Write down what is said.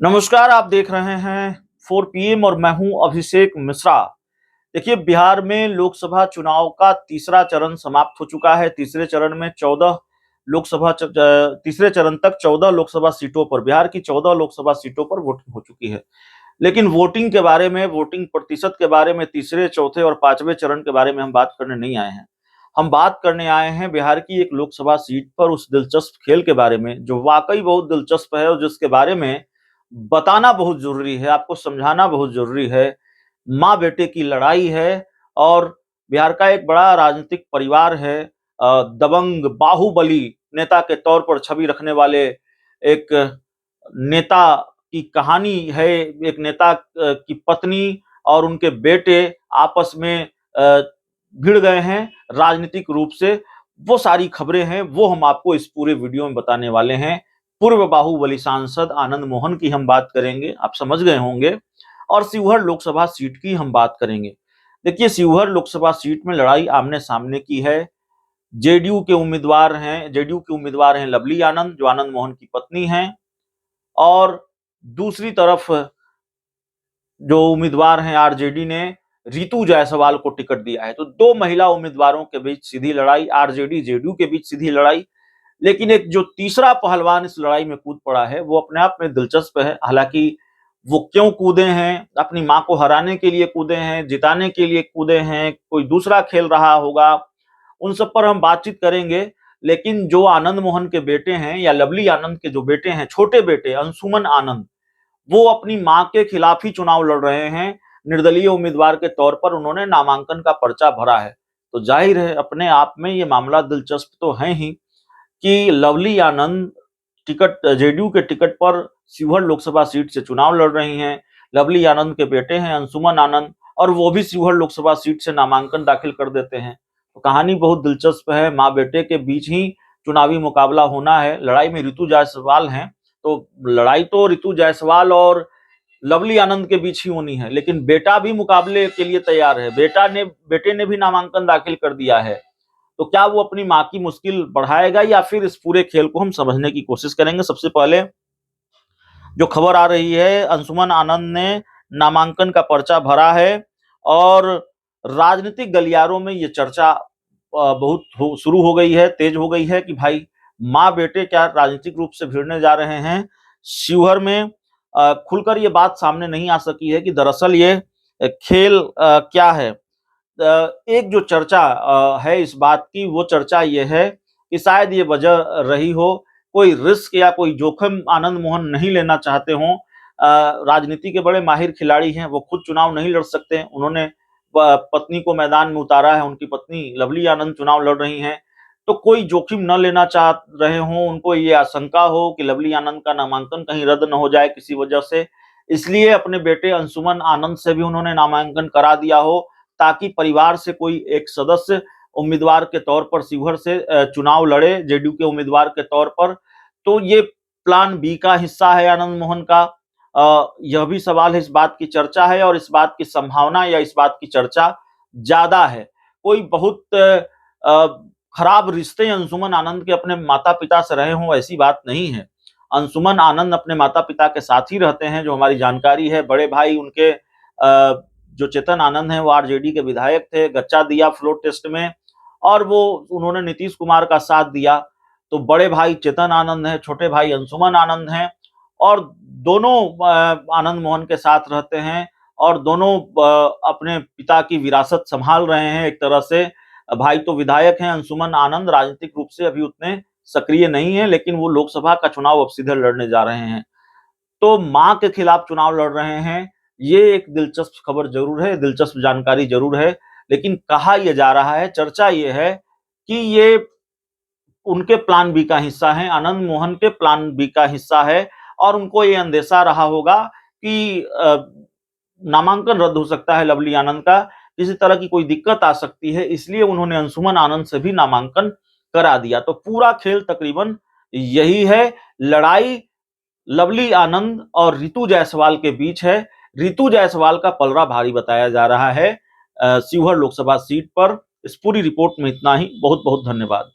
नमस्कार, आप देख रहे हैं 4 पीएम और मैं हूं अभिषेक मिश्रा। देखिए, बिहार में लोकसभा चुनाव का तीसरा चरण समाप्त हो चुका है। तीसरे चरण में 14 लोकसभा तीसरे चरण तक 14 लोकसभा सीटों पर, बिहार की 14 लोकसभा सीटों पर वोटिंग हो चुकी है। लेकिन वोटिंग के बारे में, वोटिंग प्रतिशत के बारे में, तीसरे, चौथे और पांचवें चरण के बारे में हम बात करने नहीं आए हैं। हम बात करने आए हैं बिहार की एक लोकसभा सीट पर उस दिलचस्प खेल के बारे में जो वाकई बहुत दिलचस्प है और जिसके बारे में बताना बहुत जरूरी है, आपको समझाना बहुत जरूरी है। माँ बेटे की लड़ाई है और बिहार का एक बड़ा राजनीतिक परिवार है। दबंग बाहुबली नेता के तौर पर छवि रखने वाले एक नेता की कहानी है। एक नेता की पत्नी और उनके बेटे आपस में भिड़ गए हैं राजनीतिक रूप से। वो सारी खबरें हैं, वो हम आपको इस पूरे वीडियो में बताने वाले हैं। पूर्व बाहुबली सांसद आनंद मोहन की हम बात करेंगे, आप समझ गए होंगे। और शिवहर लोकसभा सीट की हम बात करेंगे। देखिए, शिवहर लोकसभा सीट में लड़ाई आमने सामने की है। जेडीयू के उम्मीदवार हैं लवली आनंद, जो आनंद मोहन की पत्नी हैं। और दूसरी तरफ जो उम्मीदवार हैं, आरजेडी ने रितु जायसवाल को टिकट दिया है। तो दो महिला उम्मीदवारों के बीच सीधी लड़ाई, आरजेडी जेडीयू के बीच सीधी लड़ाई। लेकिन एक जो तीसरा पहलवान इस लड़ाई में कूद पड़ा है, वो अपने आप में दिलचस्प है। हालांकि वो क्यों कूदे हैं, अपनी मां को हराने के लिए कूदे हैं, जिताने के लिए कूदे हैं, कोई दूसरा खेल रहा होगा, उन सब पर हम बातचीत करेंगे। लेकिन जो आनंद मोहन के बेटे हैं या लवली आनंद के जो बेटे हैं, छोटे बेटे अंशुमन आनंद, वो अपनी मां के खिलाफ ही चुनाव लड़ रहे हैं। निर्दलीय उम्मीदवार के तौर पर उन्होंने नामांकन का पर्चा भरा है। तो जाहिर है अपने आप में ये मामला दिलचस्प तो है ही कि लवली आनंद टिकट, जेडीयू के टिकट पर शिवहर लोकसभा सीट से चुनाव लड़ रही हैं। लवली आनंद के बेटे हैं अंशुमन आनंद, और वो भी शिवहर लोकसभा सीट से नामांकन दाखिल कर देते हैं। तो कहानी बहुत दिलचस्प है। माँ बेटे के बीच ही चुनावी मुकाबला होना है। लड़ाई में रितु जायसवाल हैं, तो लड़ाई तो रितु जायसवाल और लवली आनंद के बीच ही होनी है। लेकिन बेटा भी मुकाबले के लिए तैयार है। बेटे ने भी नामांकन दाखिल कर दिया है। तो क्या वो अपनी मां की मुश्किल बढ़ाएगा या फिर इस पूरे खेल को हम समझने की कोशिश करेंगे। सबसे पहले जो खबर आ रही है, अंशुमन आनंद ने नामांकन का पर्चा भरा है और राजनीतिक गलियारों में ये चर्चा बहुत शुरू हो गई है, तेज हो गई है कि भाई माँ बेटे क्या राजनीतिक रूप से भिड़ने जा रहे हैं। शिवहर में खुलकर ये बात सामने नहीं आ सकी है कि दरअसल ये खेल क्या है। एक जो चर्चा है इस बात की, वो चर्चा ये है कि शायद ये वजह रही हो, कोई रिस्क या कोई जोखिम आनंद मोहन नहीं लेना चाहते हों। राजनीति के बड़े माहिर खिलाड़ी हैं, वो खुद चुनाव नहीं लड़ सकते। उन्होंने पत्नी को मैदान में उतारा है, उनकी पत्नी लवली आनंद चुनाव लड़ रही हैं। तो कोई जोखिम न लेना चाह रहे हों, उनको ये आशंका हो कि लवली आनंद का नामांकन कहीं रद्द न हो जाए किसी वजह से, इसलिए अपने बेटे अंशुमन आनंद से भी उन्होंने नामांकन करा दिया हो, ताकि परिवार से कोई एक सदस्य उम्मीदवार के तौर पर शिवहर से चुनाव लड़े, जेडीयू के उम्मीदवार के तौर पर। तो ये प्लान बी का हिस्सा है आनंद मोहन का। यह भी सवाल है, इस बात की चर्चा है और इस बात की संभावना या इस बात की चर्चा ज्यादा है। कोई बहुत खराब रिश्ते अंशुमन आनंद के अपने माता पिता से रहे हों, ऐसी बात नहीं है। अंशुमन आनंद अपने माता पिता के साथ ही रहते हैं, जो हमारी जानकारी है। बड़े भाई उनके जो चेतन आनंद हैं, वो आरजेडी के विधायक थे, गच्चा दिया फ्लोर टेस्ट में, और वो उन्होंने नीतीश कुमार का साथ दिया। तो बड़े भाई चेतन आनंद हैं, छोटे भाई अंशुमन आनंद हैं, और दोनों आनंद मोहन के साथ रहते हैं और दोनों अपने पिता की विरासत संभाल रहे हैं एक तरह से। भाई तो विधायक हैं, अंशुमन आनंद राजनीतिक रूप से अभी उतने सक्रिय नहीं है, लेकिन वो लोकसभा का चुनाव अब सीधे लड़ने जा रहे हैं। तो मां के खिलाफ चुनाव लड़ रहे हैं, ये एक दिलचस्प खबर जरूर है, दिलचस्प जानकारी जरूर है। लेकिन कहा यह जा रहा है, चर्चा ये है कि ये उनके प्लान बी का हिस्सा है, आनंद मोहन के प्लान बी का हिस्सा है, और उनको ये अंदेशा रहा होगा कि नामांकन रद्द हो सकता है लवली आनंद का, किसी तरह की कोई दिक्कत आ सकती है, इसलिए उन्होंने अंशुमन आनंद से भी नामांकन करा दिया। तो पूरा खेल तकरीबन यही है। लड़ाई लवली आनंद और रितु जायसवाल के बीच है। रितु जायसवाल का पलड़ा भारी बताया जा रहा है शिवहर लोकसभा सीट पर। इस पूरी रिपोर्ट में इतना ही। बहुत बहुत धन्यवाद।